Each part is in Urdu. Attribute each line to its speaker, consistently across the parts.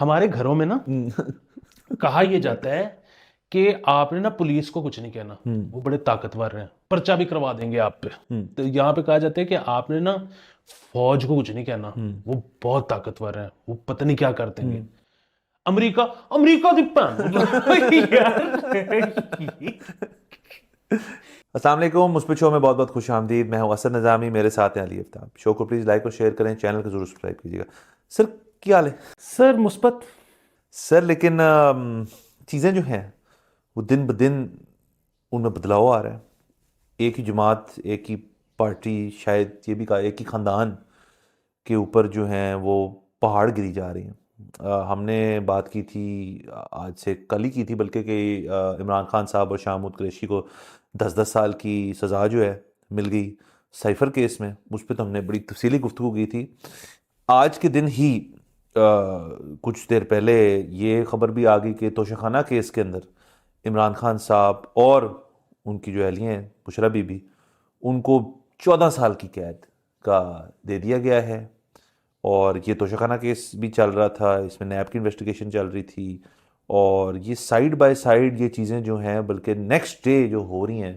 Speaker 1: ہمارے گھروں میں نا کہا یہ جاتا ہے کہ آپ نے نا پولیس کو کچھ نہیں کہنا، وہ بڑے طاقتور ہیں، پرچہ بھی کروا دیں گے آپ پہ. تو یہاں پہ کہا جاتا ہے کہ آپ نے نا فوج کو کچھ نہیں کہنا، وہ بہت طاقتور ہیں، وہ پتہ نہیں کیا کر دیں گے. امریکہ دی پن.
Speaker 2: السلام علیکم. مثبت شو میں بہت بہت خوش آمدید. میں ہوں اسد نظامی، میرے ساتھ ہیں علی افتاب. شو کو پلیز لائک اور شیئر کریں، چینل کو ضرور سبسکرائب کیجیے گا. سر کیا حال ہے؟
Speaker 1: سر مثبت.
Speaker 2: سر لیکن چیزیں جو ہیں وہ دن بدن ان میں بدلاؤ آ رہا ہے. ایک ہی جماعت، ایک ہی پارٹی، شاید یہ بھی کہا ایک ہی خاندان کے اوپر جو ہیں وہ پہاڑ گری جا رہی ہیں. ہم نے بات کی تھی آج سے کل ہی کی تھی بلکہ کہ عمران خان صاحب اور شاہ محمود قریشی کو 10 سال کی سزا جو ہے مل گئی سائفر کیس میں. اس پہ تو ہم نے بڑی تفصیلی گفتگو کی تھی. آج کے دن ہی کچھ دیر پہلے یہ خبر بھی آ گئی کہ توشہ خانہ کیس کے اندر عمران خان صاحب اور ان کی جو اہلیہ ہیں بشرا بی بی، ان کو 14 سال کی قید کا دے دیا گیا ہے. اور یہ توشہ خانہ کیس بھی چل رہا تھا، اس میں نیب کی انویسٹیگیشن چل رہی تھی، اور یہ سائیڈ بائی سائیڈ یہ چیزیں جو ہیں بلکہ نیکسٹ ڈے جو ہو رہی ہیں.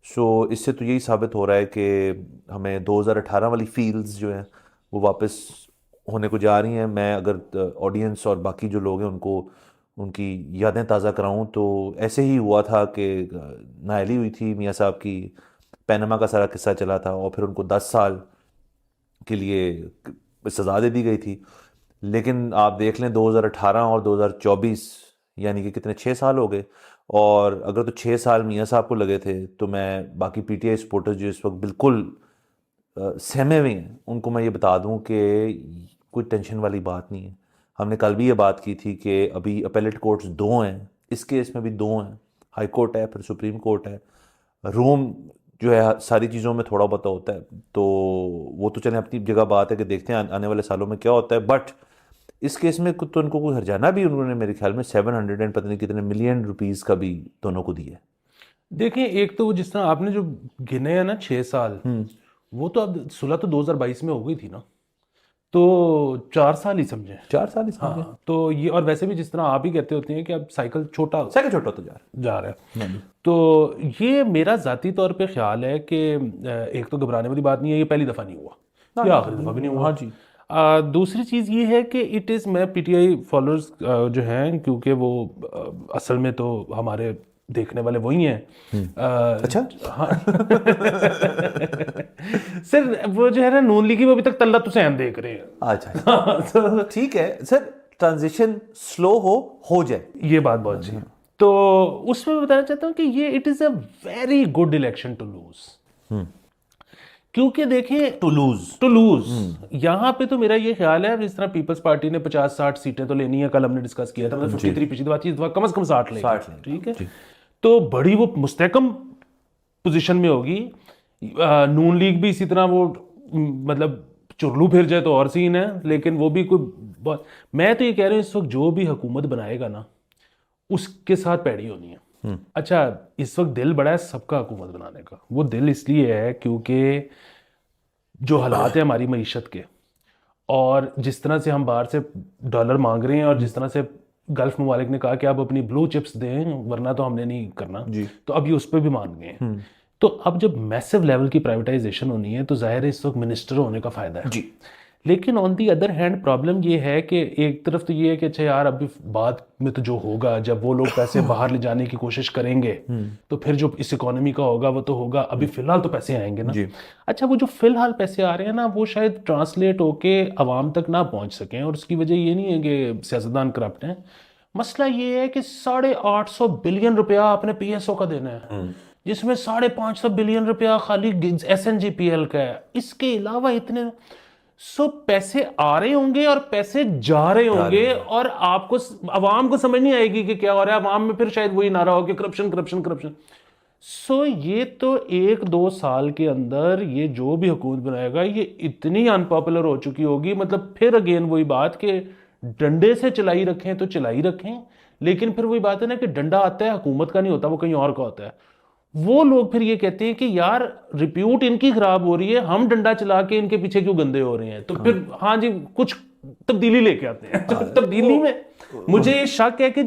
Speaker 2: سو اس سے تو یہی ثابت ہو رہا ہے کہ ہمیں 2018 والی فیلز جو ہیں وہ واپس ہونے کو جا رہی ہیں. میں اگر آڈینس اور باقی جو لوگ ہیں ان کو ان کی یادیں تازہ کراؤں تو ایسے ہی ہوا تھا کہ نااہلی ہوئی تھی میاں صاحب کی، پینما کا سارا قصہ چلا تھا، اور پھر ان کو 10 سال کے لیے سزا دے دی گئی تھی. لیکن آپ دیکھ لیں 2018 اور 2024 یعنی کہ کتنے 6 سال ہو گئے. اور اگر تو 6 سال میاں صاحب کو لگے تھے تو میں باقی پی ٹی آئی سپورٹرز جو اس وقت بالکل سہمے ہوئے ہیں ان کو میں یہ بتا دوں کہ کوئی ٹینشن والی بات نہیں ہے. ہم نے کل بھی یہ بات کی تھی کہ ابھی اپیلیٹ کورٹس 2 ہیں، اس کیس میں بھی 2 ہیں، ہائی کورٹ ہے پھر سپریم کورٹ ہے. روم جو ہے ساری چیزوں میں تھوڑا بہت ہوتا ہے تو وہ تو چلیں اپنی جگہ بات ہے کہ دیکھتے ہیں آنے والے سالوں میں کیا ہوتا ہے. بٹ اس کیس میں تو ان کو کوئی ہرجانہ بھی انہوں نے میرے خیال میں 700 پتہ نہیں کتنے ملین روپیز کا بھی دونوں کو دیا ہے.
Speaker 1: دیکھیں ایک تو جس طرح آپ نے جو گنے ہیں نا 6 سال، وہ تو اب صلح تو 2022 میں ہو گئی تھی نا، تو 4 سال ہی سمجھیں.
Speaker 2: 4 سال ہی
Speaker 1: ہاں تو یہ، اور ویسے بھی جس طرح آپ ہی کہتے ہوتے ہیں کہ اب سائیکل چھوٹا
Speaker 2: ہوتا
Speaker 1: جا رہا ہے. تو یہ میرا ذاتی طور پہ خیال ہے کہ ایک تو گھبرانے والی بات نہیں ہے، یہ پہلی دفعہ نہیں ہوا، یہ آخری دفعہ بھی نہیں ہوا.
Speaker 2: ہاں جی.
Speaker 1: دوسری چیز یہ ہے کہ اٹ از، میں پی ٹی آئی فالوورز جو ہیں کیونکہ وہ اصل میں تو ہمارے دیکھنے والے وہی ہیں.
Speaker 2: اچھا
Speaker 1: ہاں سر وہ جو ہے نا نون لیگی وہ ابھی تک طلعت حسین دیکھ رہے ہیں.
Speaker 2: اچھا ٹھیک ہے سر، ٹرانزیشن سلو ہو جائے،
Speaker 1: یہ بات بہت اچھی ہے. تو اس میں بتانا چاہتا ہوں کہ یہ it is a very good election to lose. کیونکہ دیکھیں ٹو لوز یہاں پہ تو میرا یہ خیال ہے جس طرح پیپلز پارٹی نے 50-60 سیٹیں تو لینی ہے، کل ہم نے ڈسکس کیا تھا، مطلب 53 پچھلی بات چیز کم از کم 60 لے گی. ٹھیک ہے، تو بڑی وہ مستحکم پوزیشن میں ہوگی. نون لیگ بھی اسی طرح وہ مطلب چرلو پھر جائے تو اور سین ہے، لیکن وہ بھی کوئی میں تو یہ کہہ رہا ہوں اس وقت جو بھی حکومت بنائے گا نا اس کے ساتھ پیڑی ہونی ہے. اچھا اس وقت دل بڑا ہے سب کا حکومت بنانے کا، وہ دل اس لیے ہے کیونکہ جو حالات ہیں ہماری معیشت کے، اور جس طرح سے ہم باہر سے ڈالر مانگ رہے ہیں، اور جس طرح سے گلف ممالک نے کہا کہ آپ اپنی بلو چپس دیں ورنہ تو ہم نے نہیں کرنا، تو اب یہ اس پہ بھی مان گئے ہیں. تو اب جب میسو لیول کی پرائیویٹائزیشن ہونی ہے تو ظاہر ہے اس وقت منسٹر ہونے کا فائدہ ہے. لیکن آن دی ادر ہینڈ پرابلم یہ ہے کہ ایک طرف تو یہ ہے کہ اچھا یار ابھی بعد میں تو جو ہوگا جب وہ لوگ پیسے باہر لے جانے کی کوشش کریں گے تو پھر جو اس اکانومی کا ہوگا وہ تو ہوگا، ابھی فی الحال تو پیسے آئیں گے نا. اچھا وہ جو فی الحال پیسے آ رہے ہیں نا وہ شاید ٹرانسلیٹ ہو کے عوام تک نہ پہنچ سکیں، اور اس کی وجہ یہ نہیں ہے کہ سیاستدان کرپٹ ہیں. مسئلہ یہ ہے کہ 850 بلین روپیہ آپ نے پی ایس او کا دینا ہے، جس میں 550 بلین روپیہ خالی S N G P L کا ہے. اس کے علاوہ اتنے پیسے آ رہے ہوں گے اور پیسے جا رہے ہوں گے، اور آپ کو عوام کو سمجھ نہیں آئے گی کہ کیا ہو رہا ہے. عوام میں پھر شاید وہی نعرہ ہو کہ کرپشن کرپشن کرپشن. یہ تو 1-2 سال کے اندر یہ جو بھی حکومت بنائے گا یہ اتنی ان پاپولر ہو چکی ہوگی. مطلب پھر اگین وہی بات کہ ڈنڈے سے چلائی رکھیں تو چلائی رکھیں، لیکن پھر وہی بات ہے نا کہ ڈنڈا آتا ہے حکومت کا نہیں ہوتا، وہ کہیں اور کا ہوتا ہے. وہ لوگ پھر یہ کہتے ہیں کہ یار ریپیوٹ ان کی خراب ہو رہی ہے، ہم ڈنڈا چلا کے ان کے پیچھے کیوں گندے ہو رہے ہیں. تو پھر ہاں جی کچھ تبدیلی لے کے آتے ہیں. تبدیلی میں مجھے یہ شک ہے کہ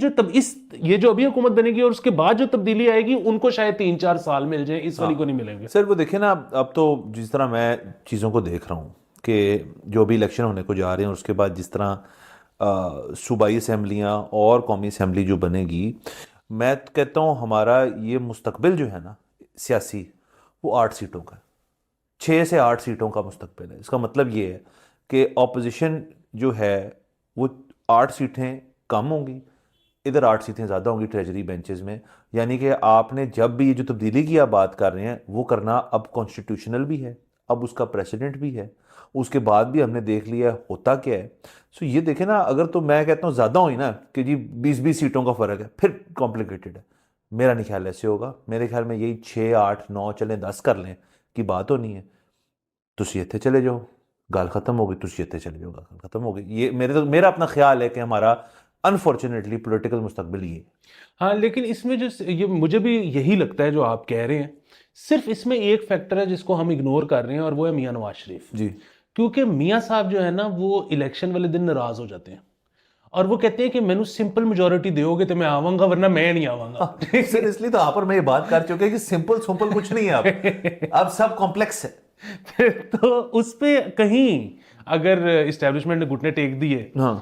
Speaker 1: یہ جو ابھی حکومت بنے گی اور اس کے بعد جو تبدیلی آئے گی ان کو شاید 3-4 سال مل جائیں, اس والی کو نہیں ملیں گے.
Speaker 2: سر وہ دیکھیں نا, اب تو جس طرح میں چیزوں کو دیکھ رہا ہوں کہ جو ابھی الیکشن ہونے کو جا رہے ہیں, اس کے بعد جس طرح صوبائی اسمبلیاں اور قومی اسمبلی جو بنے گی, میں کہتا ہوں ہمارا یہ مستقبل جو ہے نا سیاسی, وہ 8 سیٹوں کا, 6 سے 8 سیٹوں کا مستقبل ہے. اس کا مطلب یہ ہے کہ اپوزیشن جو ہے وہ 8 سیٹیں کم ہوں گی, ادھر 8 سیٹیں زیادہ ہوں گی ٹریجری بینچز میں. یعنی کہ آپ نے جب بھی یہ جو تبدیلی کی آپ بات کر رہے ہیں وہ کرنا اب کانسٹیٹیوشنل بھی ہے, اب اس کا پریسیڈنٹ بھی ہے, اس کے بعد بھی ہم نے دیکھ لیا ہوتا کیا ہے. سو یہ دیکھیں نا, اگر تو میں کہتا ہوں زیادہ ہوئی نا کہ جی 20 سیٹوں کا فرق ہے, پھر کمپلیکیٹڈ ہے. میرا نہیں خیال ایسے ہوگا, میرے خیال میں یہی 6, 8, 9 چلیں 10 کر لیں کی بات ہونی ہے. تسی اتنے چلے جاؤ, گال ختم ہو گئی, تسی اتنے چلے جاؤ, گال ختم ہو گئی. یہ میرا اپنا خیال ہے کہ ہمارا انفارچونیٹلی پولیٹیکل مستقبل یہ.
Speaker 1: ہاں لیکن اس میں جو مجھے بھی یہی لگتا ہے جو آپ کہہ رہے ہیں, صرف اس میں ایک فیکٹر ہے جس کو ہم اگنور کر رہے ہیں, اور وہ ہے میاں نواز شریف.
Speaker 2: جی,
Speaker 1: کیونکہ میاں صاحب جو ہے نا وہ الیکشن والے دن ناراض ہو جاتے ہیں اور وہ کہتے ہیں کہ میں نے سمپل میجورٹی دیو گے تو میں آواں گا, ورنہ میں نہیں آواں گا.
Speaker 2: سر اس لیے تو آپ اور میں یہ بات کر چکے کہ سمپل کچھ نہیں ہے, اب سب کمپلیکس ہے.
Speaker 1: تو اس پہ کہیں اگر اسٹیبلشمنٹ نے گھٹنے ٹیک دیے,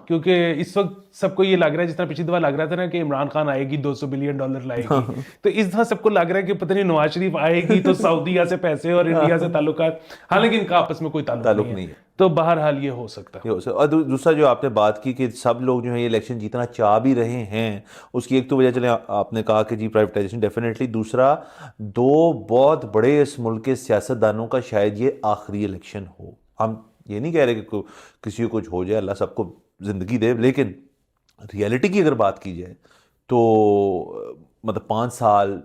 Speaker 1: کیونکہ اس وقت سب کو یہ لگ رہا ہے, جس طرح پچھلی دفعہ لگ رہا تھا نا کہ عمران خان آئے گی $200 بلین لائے گی, تو اس دفعہ سب کو لگ رہا ہے کہ پتہ نہیں نواز شریف آئے گی تو سعودیہ سے پیسے اور انڈیا سے تعلقات, حالانکہ ان کا آپس میں کوئی تعلق نہیں ہے. تو بہرحال یہ ہو سکتا ہے.
Speaker 2: اور دوسرا جو آپ نے بات کی کہ سب لوگ جو ہیں یہ الیکشن جیتنا چاہ بھی رہے ہیں, اس کی ایک تو وجہ چلے آپ نے کہا کہ جی پرائیویٹائزیشن ڈیفینیٹلی, دوسرا 2 بہت بڑے اس ملک کے سیاستدانوں کا شاید یہ آخری الیکشن ہو. ہم یہ نہیں کہہ رہے کہ کسی کو کچھ ہو جائے, اللہ سب کو زندگی دے, لیکن ریئلٹی کی اگر بات کی جائے تو مطلب 5 سال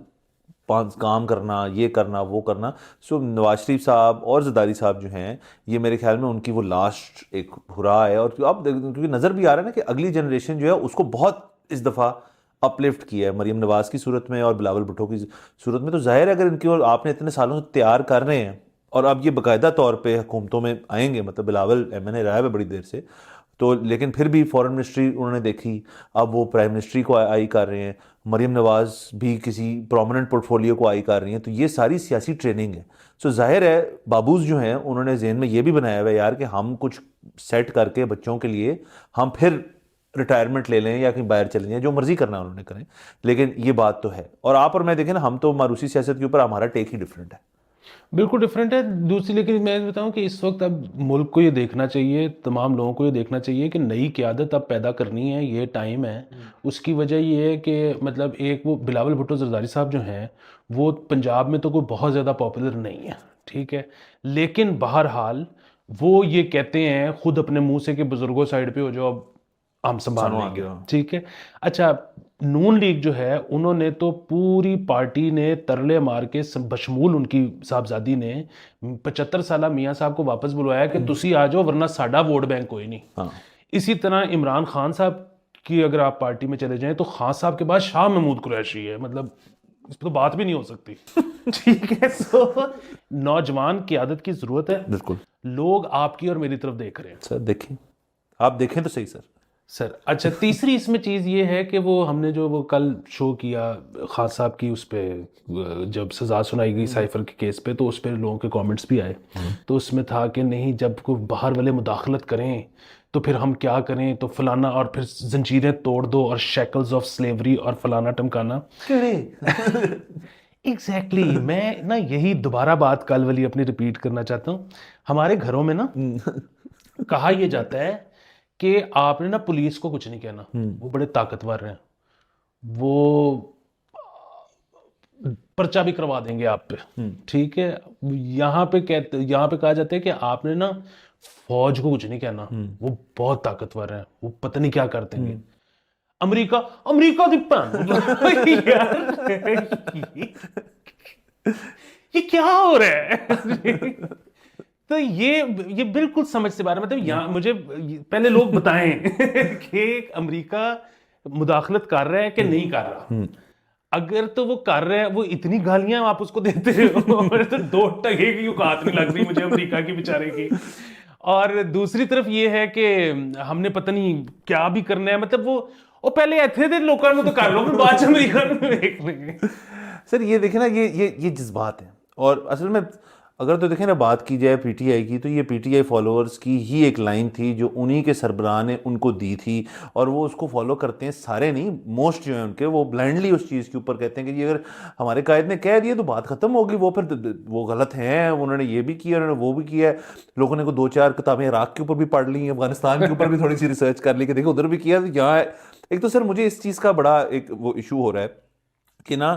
Speaker 2: کام کرنا, یہ کرنا, وہ کرنا. سو نواز شریف صاحب اور زرداری صاحب جو ہیں یہ میرے خیال میں ان کی وہ لاسٹ ایک ہرا ہے. اور اب کیونکہ نظر بھی آ رہا ہے نا کہ اگلی جنریشن جو ہے اس کو بہت اس دفعہ اپ لفٹ کیا ہے, مریم نواز کی صورت میں اور بلاول بھٹو کی صورت میں. تو ظاہر ہے اگر ان کی اور آپ نے اتنے سالوں سے تیار کر رہے ہیں اور اب یہ باقاعدہ طور پہ حکومتوں میں آئیں گے, مطلب بلاول MNA رہا ہے بڑی دیر سے, تو لیکن پھر بھی فورن منسٹری انہوں نے دیکھی, اب وہ پرائم منسٹری کو آئی کر رہے ہیں, مریم نواز بھی کسی پرومیننٹ پورٹ فولیو کو آئی کر رہی ہیں. تو یہ ساری سیاسی ٹریننگ ہے. سو ظاہر ہے بابوز جو ہیں انہوں نے ذہن میں یہ بھی بنایا ہوا ہے یار کہ ہم کچھ سیٹ کر کے بچوں کے لیے ہم پھر ریٹائرمنٹ لے لیں یا کہیں باہر چلیں جائیں, جو مرضی کرنا انہوں نے کریں. لیکن یہ بات تو ہے. اور آپ اور میں دیکھیں نا, ہم تو ماروسی سیاست کے اوپر ہمارا ٹیک ہی ڈفرینٹ ہے,
Speaker 1: بالکل ڈفرینٹ ہے. دوسری لیکن میں بتاؤں کہ اس وقت اب ملک کو یہ دیکھنا چاہیے, تمام لوگوں کو یہ دیکھنا چاہیے کہ نئی قیادت اب پیدا کرنی ہے, یہ ٹائم ہے. اس کی وجہ یہ ہے کہ مطلب ایک وہ بلاول بھٹو زرداری صاحب جو ہیں وہ پنجاب میں تو کوئی بہت زیادہ پاپولر نہیں ہے, ٹھیک ہے, لیکن بہرحال وہ یہ کہتے ہیں خود اپنے منہ سے کہ بزرگوں سائڈ پہ ہو جاؤ, اب ہم سنبھال لیں گے, ٹھیک ہے. اچھا, نون لیگ جو ہے انہوں نے تو پوری پارٹی نے ترلے مار کے بشمول ان کی صاحبزادی نے 75 سالہ میاں صاحب کو واپس بلوایا کہ تسی آ جاؤ ورنہ ساڈا ووٹ بینک کوئی نہیں. اسی طرح عمران خان صاحب کی اگر آپ پارٹی میں چلے جائیں تو خان صاحب کے بعد شاہ محمود قریشی ہے, مطلب اس پہ تو بات بھی نہیں ہو سکتی, ٹھیک ہے. سو نوجوان قیادت کی ضرورت ہے.
Speaker 2: بالکل,
Speaker 1: لوگ آپ کی اور میری طرف دیکھ رہے ہیں.
Speaker 2: سر دیکھیں, آپ دیکھیں تو صحیح
Speaker 1: سر. اچھا, تیسری اس میں چیز یہ ہے کہ وہ ہم نے جو وہ کل شو کیا خان صاحب کی, اس پہ جب سزا سنائی گئی سائفر کے کیس پہ, تو اس پہ لوگوں کے کامنٹس بھی آئے. تو اس میں تھا کہ نہیں, جب کوئی باہر والے مداخلت کریں تو پھر ہم کیا کریں, تو فلانا, اور پھر زنجیریں توڑ دو اور شیکلز آف سلیوری اور فلانا ٹمکانا. ایگزیکٹلی, میں نا یہی دوبارہ بات کل والی اپنی ریپیٹ کرنا چاہتا ہوں. ہمارے گھروں میں نا کہا یہ جاتا ہے کہ آپ نے نا پولیس کو کچھ نہیں کہنا, وہ بڑے طاقتور ہیں, وہ پرچہ بھی کروا دیں گے آپ پہ, ٹھیک ہے. یہاں پہ کہا جاتا ہے کہ آپ نے نا فوج کو کچھ نہیں کہنا, وہ بہت طاقتور ہیں, وہ پتہ نہیں کیا کرتے ہیں. امریکہ دی پن, یہ کیا ہو رہا ہے. تو یہ بالکل سمجھ سے باہر, مطلب یہاں مجھے پہلے لوگ بتائیں کہ امریکہ مداخلت کر رہا ہے کہ نہیں کر رہا. اگر تو وہ کر رہا ہے, وہ اتنی گالیاں آپ اس کو دیتے ہو, تو 2 ٹکے کی اوقات نہیں لگ رہی مجھے امریکہ کی بیچارے کی. اور دوسری طرف یہ ہے کہ ہم نے پتہ نہیں کیا بھی کرنا ہے, مطلب وہ پہلے ایتھے دے لوکاں نوں تو کر لو, پھر بعد چ امریکہ نوں دیکھ لیں گے.
Speaker 2: سر یہ دیکھیں نا, یہ جذبات ہیں, اور اصل میں اگر تو دیکھیں نا بات کی جائے پی ٹی آئی کی, تو یہ پی ٹی آئی فالوورز کی ہی ایک لائن تھی جو انہی کے سربراہ نے ان کو دی تھی, اور وہ اس کو فالو کرتے ہیں سارے نہیں, موسٹ جو ہیں ان کے, وہ بلائنڈلی اس چیز کے اوپر کہتے ہیں کہ جی اگر ہمارے قائد نے کہہ دیا تو بات ختم ہوگی, وہ پھر وہ غلط ہیں, انہوں نے یہ بھی کیا, انہوں نے وہ بھی کیا ہے. لوگوں نے کو 2-4 کتابیں عراق کے اوپر بھی پڑھ لی ہیں, افغانستان کے اوپر بھی تھوڑی سی ریسرچ کر لی کہ دیکھو ادھر بھی کیا. یہاں ایک تو سر مجھے اس چیز کا بڑا ایک وہ ایشو ہو رہا ہے کہ نا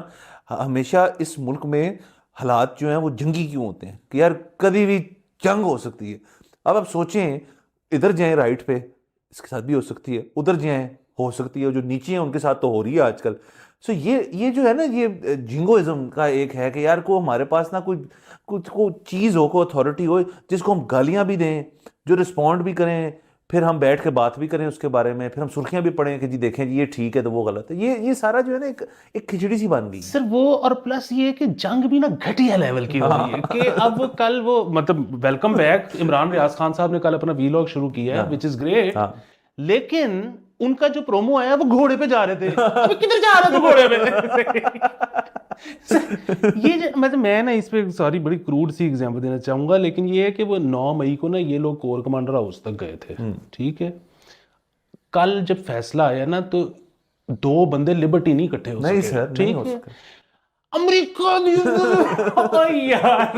Speaker 2: ہمیشہ اس ملک میں حالات جو ہیں وہ جنگی کیوں ہوتے ہیں, کہ یار کبھی بھی جنگ ہو سکتی ہے. اب آپ سوچیں, ادھر جائیں رائٹ پہ اس کے ساتھ بھی ہو سکتی ہے, ادھر جائیں ہو سکتی ہے, جو نیچے ہیں ان کے ساتھ تو ہو رہی ہے آج کل. سو یہ جو ہے نا, یہ جنگوازم کا ایک ہے کہ یار کو ہمارے پاس نا کوئی چیز ہو, کوئی اتھارٹی ہو جس کو ہم گالیاں بھی دیں, جو رسپونڈ بھی کریں, پھر ہم بیٹھ کے بات بھی کریں اس کے بارے میں, پھر ہم سرخیاں بھی پڑھیں کہ جی دیکھیں جی یہ ٹھیک ہے تو وہ غلط ہے. یہ سارا جو ہے نا ایک کھچڑی سی بن گئی
Speaker 1: سر وہ, اور پلس یہ کہ جنگ بھی نا گھٹیا لیول کی ہو رہی ہے کہ اب کل وہ مطلب ویلکم بیک عمران ریاض خان صاحب نے کل اپنا ویلاگ شروع کیا ہے, وچ از گریٹ, لیکن ان کا جو پرومو آیا وہ گھوڑے پہ جا رہے تھے. اب کدھر جا رہے تھے گھوڑے پہ؟ یہ مطلب میں نا اس پہ ساری بڑی کروڈ سی ایگزامپل دینا چاہوں گا, لیکن یہ ہے کہ وہ 9 مئی کو نا یہ لوگ کور کمانڈر ہاؤس تک گئے تھے, ٹھیک ہے. کل جب فیصلہ آیا نا تو 2 بندے لبرٹی نہیں اکٹھے ہو
Speaker 2: نہیں
Speaker 1: سکے,
Speaker 2: سر, نہیں ہو سکے.
Speaker 1: امریکہ یار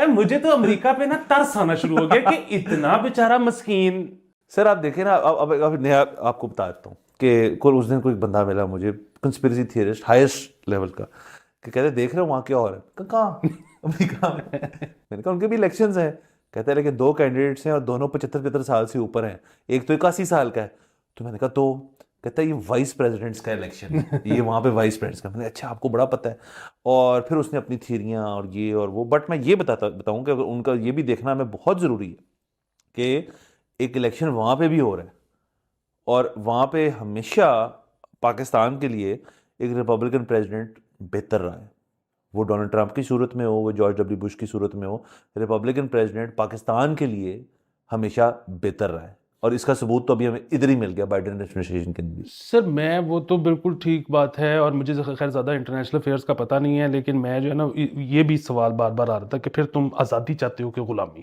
Speaker 1: مجھے تو امریکہ پہ نا ترس آنا شروع ہو گیا کہ اتنا بیچارہ مسکین.
Speaker 2: سر آپ دیکھیں نا, اب نیا آپ کو بتا دیتا ہوں کہ اس دن کوئی بندہ ملا مجھے, کنسپیریسی تھیورسٹ ہائیسٹ لیول کا, کہ کہتے دیکھ رہے ہو وہاں کیا ہو رہا ہے, کہاں امریکہ میں. میں نے کہا ان کے بھی الیکشنز ہیں. کہتے ہیں لیکن 2 کینڈیڈیٹس ہیں اور دونوں 75 سال سے اوپر ہیں, ایک تو 81 سال کا ہے. تو میں نے کہا تو کہتا ہے یہ وائس پریزیڈنٹس کا الیکشن ہے, یہ وہاں پہ وائس پریزیڈنٹس کا. میں نے اچھا آپ کو بڑا پتہ ہے. اور پھر اس نے اپنی تھیریاں اور یہ اور وہ, بٹ میں یہ بتاؤں کہ ان کا یہ بھی دیکھنا ہمیں بہت ضروری ہے کہ ایک الیکشن وہاں پہ بھی ہو رہا ہے, اور وہاں پہ ہمیشہ پاکستان کے لیے ایک ریپبلکن پریزیڈنٹ بہتر رہا ہے. وہ ڈونلڈ ٹرمپ کی صورت میں ہو, وہ جارج ڈبلیو بش کی صورت میں ہو, ریپبلکن پریزیڈنٹ پاکستان کے لیے ہمیشہ بہتر رہا ہے. اور اس کا ثبوت تو ابھی ہمیں ادھر ہی مل گیا بائیڈن ایڈمنسٹریشن کے لیے.
Speaker 1: سر میں وہ تو بالکل ٹھیک بات ہے, اور مجھے خیر زیادہ انٹرنیشنل افیئرس کا پتہ نہیں ہے, لیکن میں جو ہے نا یہ بھی سوال بار بار آ رہا تھا کہ پھر تم آزادی چاہتے ہو کہ غلامی؟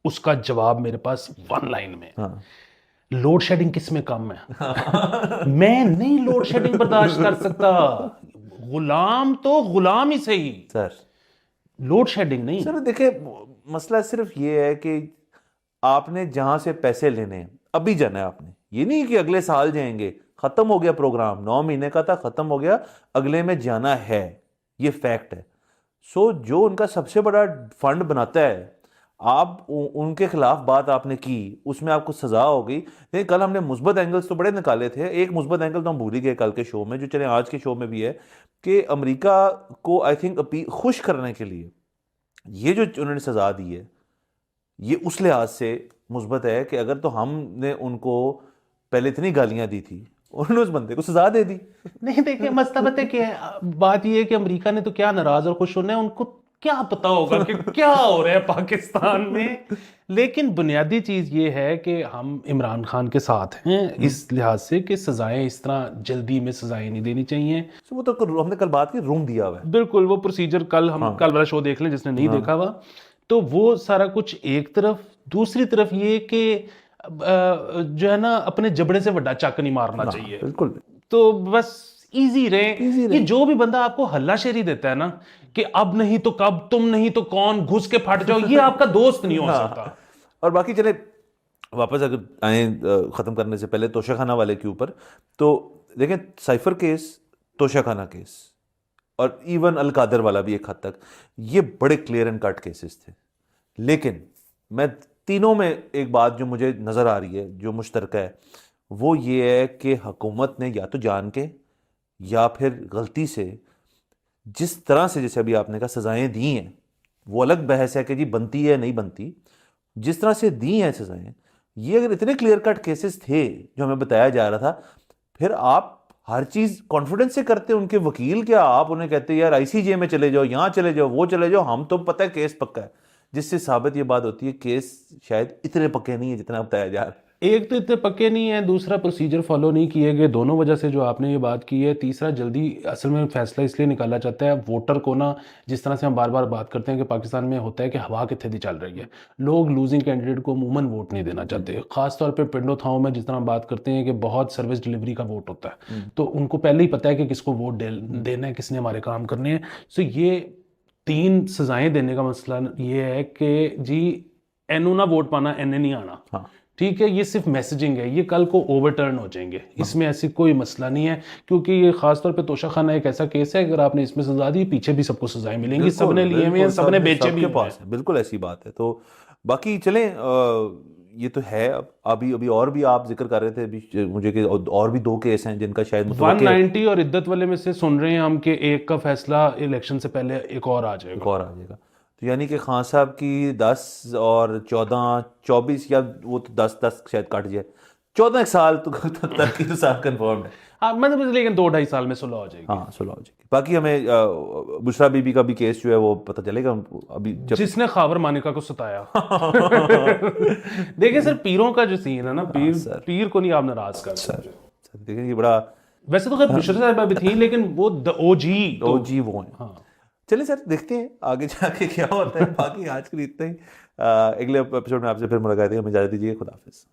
Speaker 1: اس کا جواب میرے پاس 1 لائن میں, لوڈ شیڈنگ کس میں کم ہے؟ میں نہیں لوڈ شیڈنگ برداشت کر سکتا. غلام تو غلام ہی صحیح
Speaker 2: سر,
Speaker 1: لوڈ شیڈنگ نہیں.
Speaker 2: سر دیکھیں مسئلہ صرف یہ ہے کہ آپ نے جہاں سے پیسے لینے ہیں ابھی جانا ہے آپ نے, یہ نہیں کہ اگلے سال جائیں گے. ختم ہو گیا پروگرام, 9 مہینے کا تھا, ختم ہو گیا, اگلے میں جانا ہے, یہ فیکٹ ہے. سو جو ان کا سب سے بڑا فنڈ بناتا ہے, آپ ان کے خلاف بات آپ نے کی, اس میں آپ کو سزا ہو گئی. لیکن کل ہم نے مثبت اینگلز تو بڑے نکالے تھے. ایک مثبت اینگل تو ہم بھول ہی گئے کل کے شو میں, جو چلے آج کے شو میں بھی ہے, کہ امریکہ کو آئی تھنک خوش کرنے کے لیے یہ جو انہوں نے سزا دی ہے, یہ اس لحاظ سے مثبت ہے کہ اگر تو ہم نے ان کو پہلے اتنی گالیاں دی تھی, انہوں نے اس بندے کو سزا دے دی.
Speaker 1: نہیں دیکھیں مسئلہ پتہ ہے کہ بات یہ ہے کہ امریکہ نے تو کیا ناراض اور خوش ہونا ہے, ان کو کیا پتا ہوگا کہ کیا ہو رہا ہے پاکستان میں. لیکن بنیادی چیز یہ ہے کہ ہم عمران خان کے ساتھ ہیں اس لحاظ سے کہ سزائیں اس طرح جلدی میں سزائیں نہیں دینی چاہیے.
Speaker 2: وہ تو ہم نے کل بات کی, روم دیا ہوا ہے.
Speaker 1: بالکل, وہ پروسیجر کل والا شو دیکھ لیں جس نے نہیں دیکھا ہوا, تو وہ سارا کچھ ایک طرف. دوسری طرف یہ کہ جو ہے نا اپنے جبڑے سے بڑا چک نہیں مارنا چاہیے.
Speaker 2: بالکل,
Speaker 1: تو بس ایزی رہے. یہ جو بھی بندہ آپ کو ہلا شیری دیتا ہے نا کہ اب نہیں تو کب, تم نہیں تو کون, گھس کے پھٹ جاؤ, یہ آپ کا دوست نہیں ہو سکتا.
Speaker 2: اور باقی چلے واپس اگر آئیں ختم کرنے سے پہلے توشہ خانہ والے کے اوپر, تو دیکھیں سائفر کیس, توشہ خانہ کیس, اور ایون القادر والا بھی ایک حد تک, یہ بڑے کلیئر اینڈ کٹ کیسز تھے. لیکن میں تینوں میں ایک بات جو مجھے نظر آ رہی ہے جو مشترکہ ہے, وہ یہ ہے کہ حکومت نے یا تو جان کے یا پھر غلطی سے جس طرح سے, جیسے ابھی آپ نے کہا سزائیں دی ہیں, وہ الگ بحث ہے کہ جی بنتی ہے نہیں بنتی, جس طرح سے دی ہیں سزائیں, یہ اگر اتنے کلیئر کٹ کیسز تھے جو ہمیں بتایا جا رہا تھا, پھر آپ ہر چیز کانفیڈنس سے کرتے. ان کے وکیل کیا, آپ انہیں کہتے یار ICJ میں چلے جاؤ, یہاں چلے جاؤ, وہ چلے جاؤ, ہم تو پتہ ہے کیس پکا ہے. جس سے ثابت یہ بات ہوتی ہے کیس شاید اتنے پکے نہیں ہیں جتنا بتایا جا رہا ہے.
Speaker 1: ایک تو اتنے پکے نہیں ہیں, دوسرا پروسیجر فالو نہیں کیے گئے, دونوں وجہ سے جو آپ نے یہ بات کی ہے. تیسرا جلدی اصل میں فیصلہ اس لیے نکالا جاتا ہے ووٹر کو نا, جس طرح سے ہم بار بار بات کرتے ہیں کہ پاکستان میں ہوتا ہے کہ ہوا کتنے دی چل رہی ہے, لوگ لوزنگ کینڈیڈیٹ کو عموماً ووٹ نہیں دینا چاہتے, خاص طور پہ پنڈوں تھاؤں میں جس طرح ہم بات کرتے ہیں کہ بہت سروس ڈلیوری کا ووٹ ہوتا ہے, تو ان کو پہلے ہی پتہ ہے کہ کس کو ووٹ دینا ہے, کس نے ہمارے کام کرنے ہیں. سو یہ 3 سزائیں دینے کا مسئلہ یہ ہے کہ جی اینو نہ ووٹ پانا, این نہیں آنا, ٹھیک ہے, یہ صرف میسیجنگ ہے, یہ کل کو اوور ٹرن ہو جائیں گے, اس میں ایسی کوئی مسئلہ نہیں ہے. کیونکہ یہ خاص طور پہ توشہ خانہ ایک ایسا کیس ہے, اگر آپ نے اس میں سزا دی پیچھے بھی سب کو سزائیں ملیں گی, سب نے لیے ہوئے ہیں, سب نے بیچے بھی ہیں.
Speaker 2: بالکل ایسی بات ہے. تو باقی چلیں, یہ تو ہے. ابھی اور بھی آپ ذکر کر رہے تھے مجھے کہ اور بھی 2 کیس ہیں جن کا شاید
Speaker 1: 190 اور عدت والے میں سے سن رہے ہیں ہم کہ ایک کا فیصلہ الیکشن سے پہلے ایک اور آ جائے گا.
Speaker 2: تو یعنی کہ خان صاحب کی 10 اور 14 24 یا وہ تو 10 شاید کٹ جائے, 14 سال تو ترقی تو صاحب کنفرمڈ ہے.
Speaker 1: ہاں مطلب لیکن 2-2.5 سال میں صلح ہو جائے گی.
Speaker 2: ہاں صلح ہو جائے گی. باقی ہمیں بشرا بی بی کا بھی کیس جو ہے وہ پتہ چلے گا ابھی,
Speaker 1: جس نے خاور مانکا کو ستایا. دیکھیں سر, پیروں کا جو سین ہے نا, پیر کو نہیں آپ ناراض کر سکتے.
Speaker 2: دیکھیں یہ بڑا,
Speaker 1: ویسے تو خیر بشرا صاحبہ بھی تھیں لیکن وہ او جی
Speaker 2: وہ ہیں. چلیں سر دیکھتے ہیں آگے جا کے کیا ہوتا ہے. باقی آج کے لیے اتنا ہی. اگلے ایپیسوڈ میں آپ سے پھر ملاقات ہے. ہمیں اجازت دیجیے. خدا حافظ.